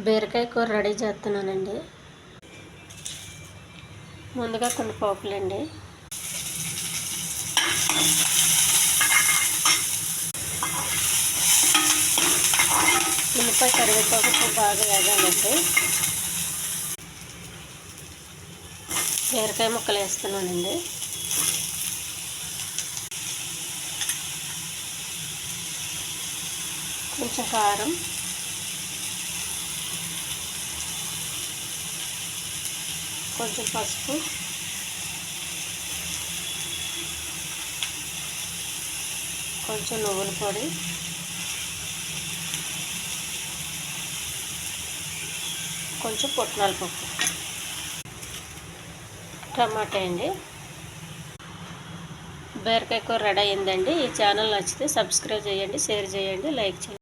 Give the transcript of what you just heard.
బీరకాయ కూర రెడీ చేస్తున్నానండి. ముందుగా కొన్ని పోపులండి. ఉల్లిపాయ కరివేపాకు బాగా వేగాలండి. బీరకాయ ముక్కలు వేస్తున్నానండి. కొంచెం కారం, కొంచెం పసుపు, కొంచెం నువ్వుల పొడి, కొంచెం పుట్నాల పప్పు, టమాటా అండి. బీరకాయ కూర రెడీ అయిందండి. ఈ ఛానల్ నచ్చితే సబ్స్క్రైబ్ చేయండి, షేర్ చేయండి, లైక్ చేయండి.